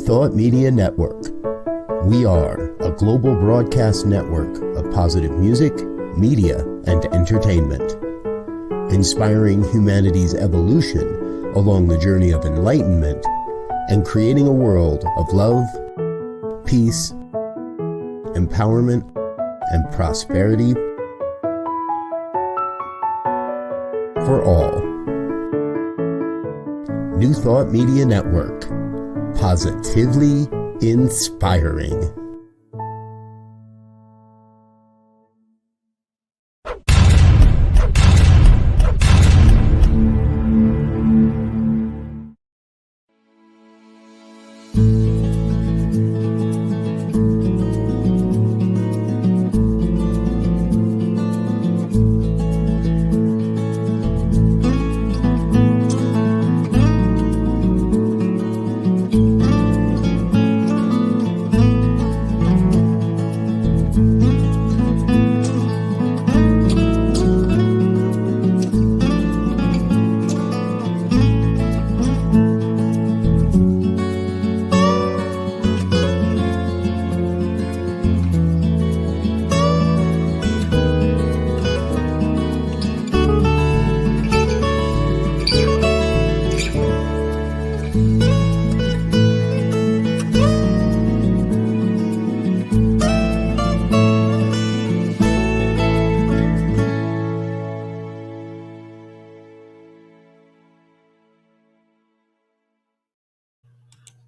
Thought Media Network. We are a global broadcast network of positive music, media, and entertainment, inspiring humanity's evolution along the journey of enlightenment and creating a world of love, peace, empowerment, and prosperity for all. New Thought Media Network. Positively inspiring.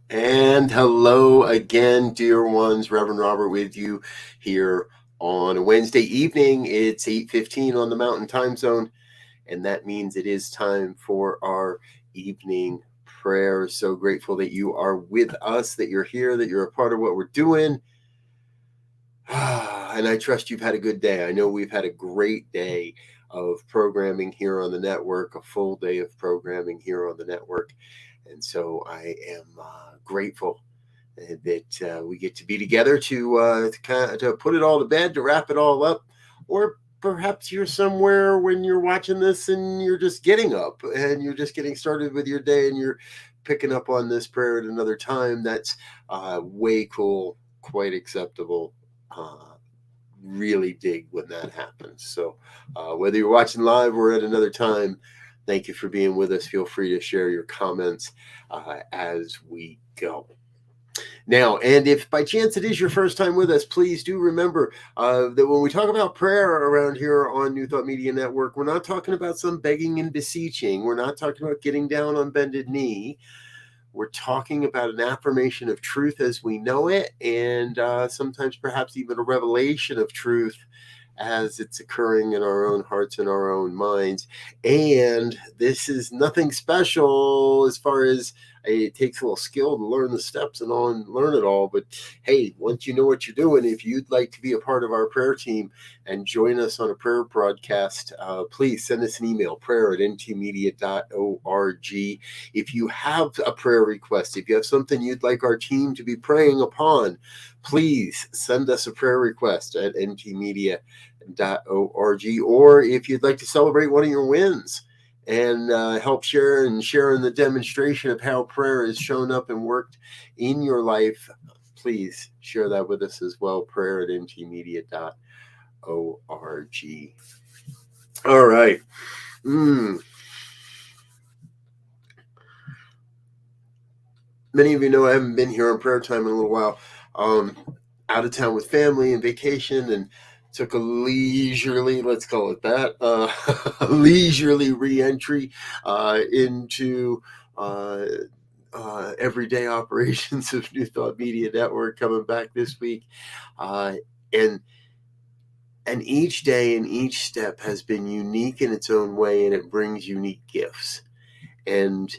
And hello again, dear ones. Reverend Robert with you here on a Wednesday evening. It's 8:15 on the Mountain Time Zone, and that means it is time for our evening prayer. So grateful that you are with us, that you're here, that you're a part of what we're doing. And I trust you've had a good day. I know we've had a great day of programming here on the network, a full day of programming here on the network. And so I am grateful that we get to be together to put it all to bed, to wrap it all up. Or perhaps you're somewhere when you're watching this and you're just getting up and you're just getting started with your day and you're picking up on this prayer at another time. That's way cool, quite acceptable. Really dig when that happens. So whether you're watching live or at another time, thank you for being with us. Feel free to share your comments as we go. Now, and if by chance it is your first time with us, please do remember that when we talk about prayer around here on New Thought Media Network, we're not talking about some begging and beseeching. We're not talking about getting down on bended knee. We're talking about an affirmation of truth as we know it, and sometimes perhaps even a revelation of truth as it's occurring in our own hearts and our own minds. And this is nothing special as far as it takes a little skill to learn the steps and learn it all. But hey, once you know what you're doing, if you'd like to be a part of our prayer team and join us on a prayer broadcast, please send us an email, prayer@ntmedia.org. If you have a prayer request, if you have something you'd like our team to be praying upon, please send us a prayer request at ntmedia.org. Or if you'd like to celebrate one of your wins and help share in the demonstration of how prayer has shown up and worked in your life, please share that with us as well. prayer@ntmedia.org. All right. Many of you know I haven't been here on prayer time in a little while. Out of town with family and vacation, and took a leisurely, let's call it that, leisurely re-entry into everyday operations of New Thought Media Network, coming back this week. And each day and each step has been unique in its own way, and it brings unique gifts. And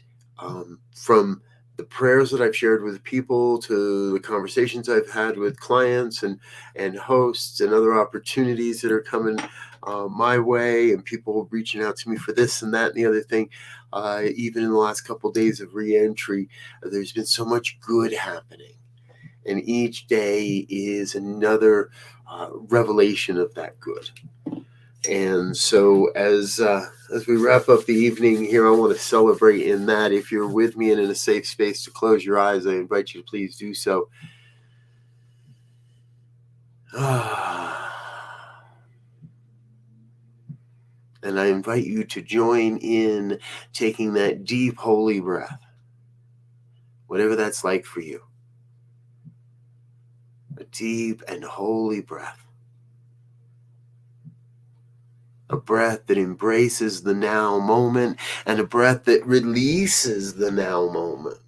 from the prayers that I've shared with people to the conversations I've had with clients and hosts and other opportunities that are coming my way, and people reaching out to me for this and that and the other thing, even in the last couple of days of re-entry, there's been so much good happening. And each day is another revelation of that good. And so as we wrap up the evening here, I want to celebrate in that. If you're with me and in a safe space to close your eyes, I invite you to please do so. And I invite you to join in taking that deep, holy breath, whatever that's like for you. A deep and holy breath. A breath that embraces the now moment, and a breath that releases the now moment.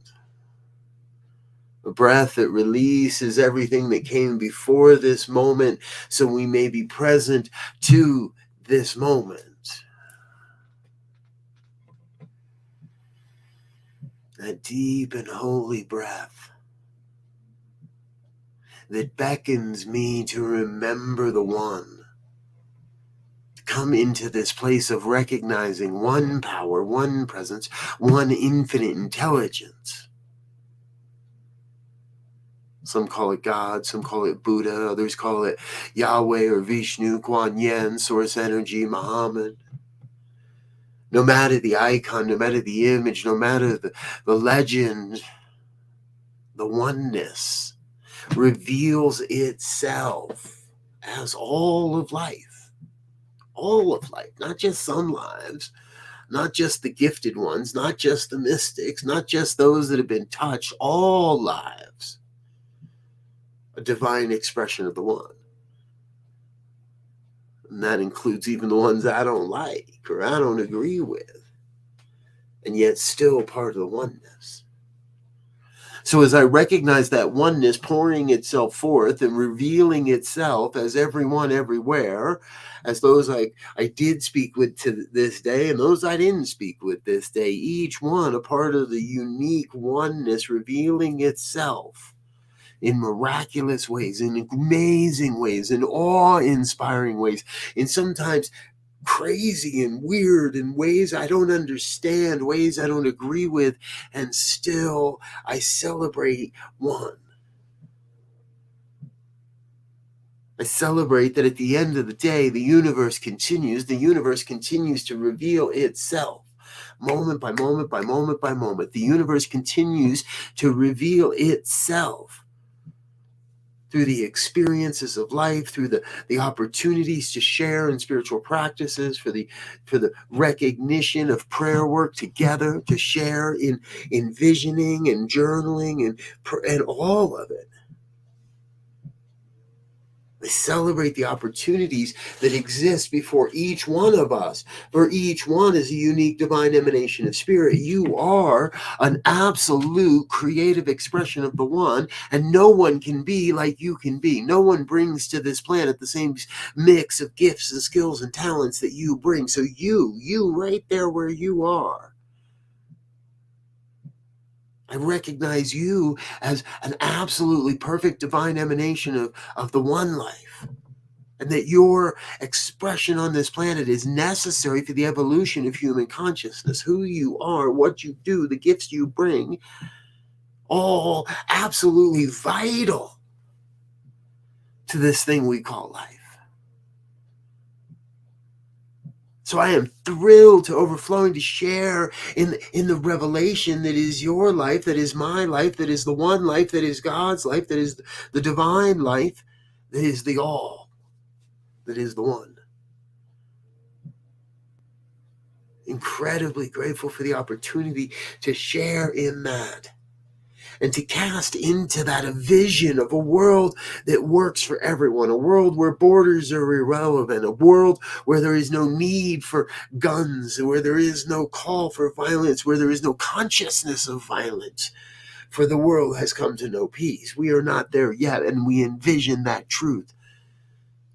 A breath that releases everything that came before this moment, so we may be present to this moment. A deep and holy breath that beckons me to remember the one. Come into this place of recognizing one power, one presence, one infinite intelligence. Some call it God, some call it Buddha, others call it Yahweh or Vishnu, Kuan Yin, Source Energy, Muhammad. No matter the icon, no matter the image, no matter the legend, the oneness reveals itself as all of life. All of life, not just some lives, not just the gifted ones, not just the mystics, not just those that have been touched, all lives. A divine expression of the one. And that includes even the ones I don't like or I don't agree with, and yet still part of the oneness. So as I recognize that oneness pouring itself forth and revealing itself as everyone everywhere, as those I did speak with to this day and those I didn't speak with this day, each one a part of the unique oneness revealing itself in miraculous ways, in amazing ways, in awe-inspiring ways, in sometimes crazy and weird in ways I don't understand, ways I don't agree with, and still I celebrate one. I celebrate that at the end of the day, the universe continues to reveal itself. Moment by moment by moment by moment, the universe continues to reveal itself through the experiences of life, through the opportunities to share in spiritual practices, for the recognition of prayer work together, to share in visioning and journaling and all of it. I celebrate the opportunities that exist before each one of us, for each one is a unique divine emanation of spirit. You are an absolute creative expression of the one, and no one can be like you can be. No one brings to this planet the same mix of gifts and skills and talents that you bring. So you right there where you are, I recognize you as an absolutely perfect divine emanation of the one life. And that your expression on this planet is necessary for the evolution of human consciousness. Who you are, what you do, the gifts you bring, all absolutely vital to this thing we call life. So I am thrilled to overflowing to share in the revelation that is your life, that is my life, that is the one life, that is God's life, that is the divine life, that is the all, that is the one. Incredibly grateful for the opportunity to share in that and to cast into that a vision of a world that works for everyone, a world where borders are irrelevant, a world where there is no need for guns, where there is no call for violence, where there is no consciousness of violence, for the world has come to know peace. We are not there yet, and we envision that truth.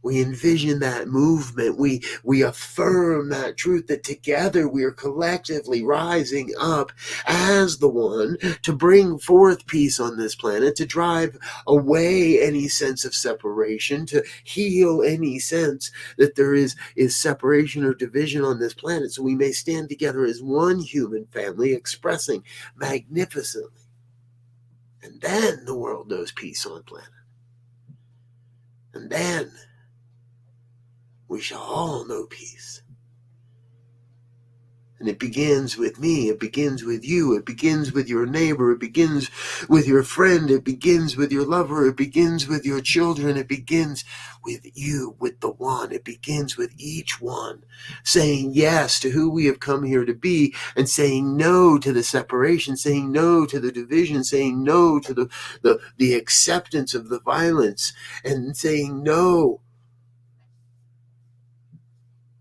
We envision that movement. We affirm that truth, that together we are collectively rising up as the one to bring forth peace on this planet, to drive away any sense of separation, to heal any sense that there is separation or division on this planet, so we may stand together as one human family expressing magnificently. And then the world knows peace on planet. And then we shall all know peace. And it begins with me, it begins with you, it begins with your neighbor, it begins with your friend, it begins with your lover, it begins with your children, it begins with you, with the one. It begins with each one saying yes to who we have come here to be, and saying no to the separation, saying no to the division, saying no to the acceptance of the violence, and saying no,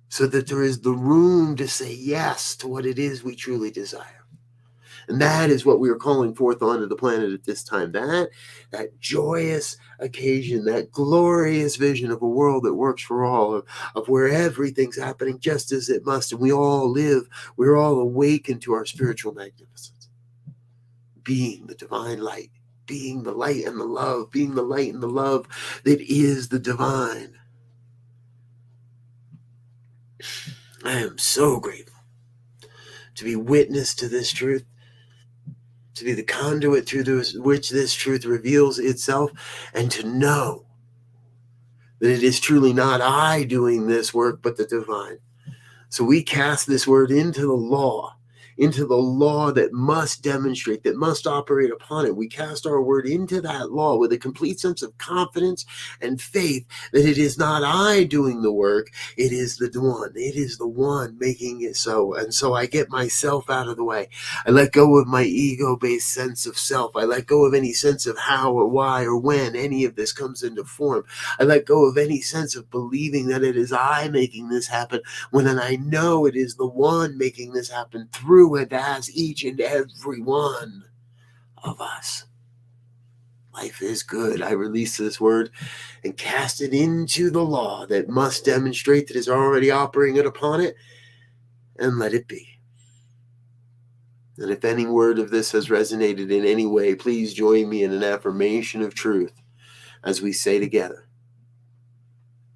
so that there is the room to say yes to what it is we truly desire. And that is what we are calling forth onto the planet at this time. That joyous occasion, that glorious vision of a world that works for all, of where everything's happening just as it must, and we all live, we're all awakened to our spiritual magnificence. Being the divine light, being the light and the love, being the light and the love that is the divine. I am so grateful to be witness to this truth, to be the conduit through which this truth reveals itself, and to know that it is truly not I doing this work, but the divine. So we cast this word into the law that must demonstrate, that must operate upon it. We cast our word into that law with a complete sense of confidence and faith that it is not I doing the work, it is the one. It is the one making it so. And so I get myself out of the way. I let go of my ego-based sense of self. I let go of any sense of how or why or when any of this comes into form. I let go of any sense of believing that it is I making this happen, when I know it is the one making this happen through and as each and every one of us. Life is good. I release this word and cast it into the law that must demonstrate that is already operating upon it, and let it be. And if any word of this has resonated in any way, please join me in an affirmation of truth as we say together,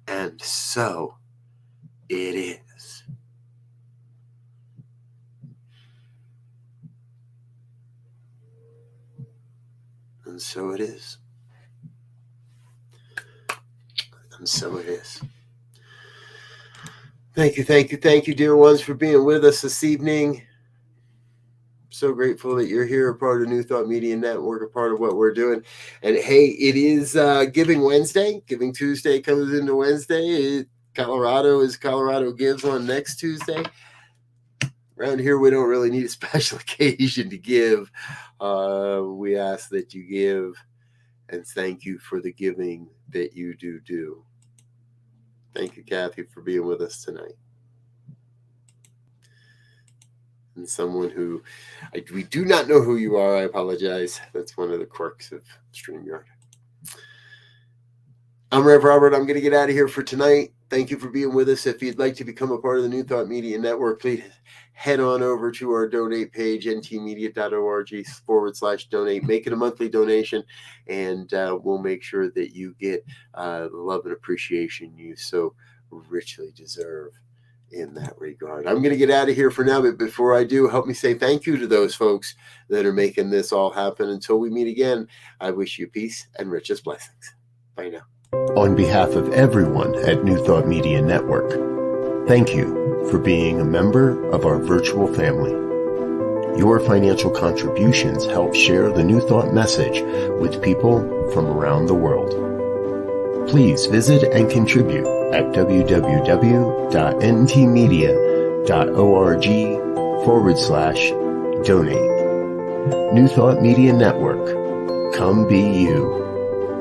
and so it is. And so it is. And so it is. Thank you, dear ones, for being with us this evening. So grateful that you're here, a part of New Thought Media Network, a part of what we're doing. And hey, it is Giving Wednesday. Giving Tuesday comes into Wednesday. Colorado Gives on next Tuesday. Around here, we don't really need a special occasion to give. We ask that you give, and thank you for the giving that you do. Thank you, Kathy, for being with us tonight. And someone who we do not know who you are, I apologize. That's one of the quirks of StreamYard. I'm Rev Robert. I'm going to get out of here for tonight. Thank you for being with us. If you'd like to become a part of the New Thought Media Network, please head on over to our donate page, ntmedia.org/donate. Make it a monthly donation, and we'll make sure that you get the love and appreciation you so richly deserve in that regard. I'm going to get out of here for now, but before I do, help me say thank you to those folks that are making this all happen. Until we meet again, I wish you peace and richest blessings. Bye now. On behalf of everyone at New Thought Media Network, thank you for being a member of our virtual family. Your financial contributions help share the New Thought message with people from around the world. Please visit and contribute at www.ntmedia.org/donate. New Thought Media Network, come be you.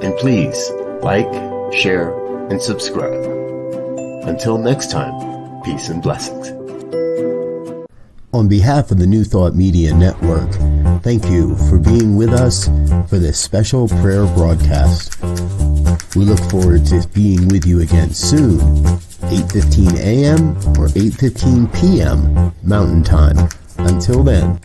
And please like, share, and subscribe. Until next time, peace and blessings. On behalf of the New Thought Media Network, thank you for being with us for this special prayer broadcast. We look forward to being with you again soon, 8:15 a.m. or 8:15 p.m. Mountain Time. Until then.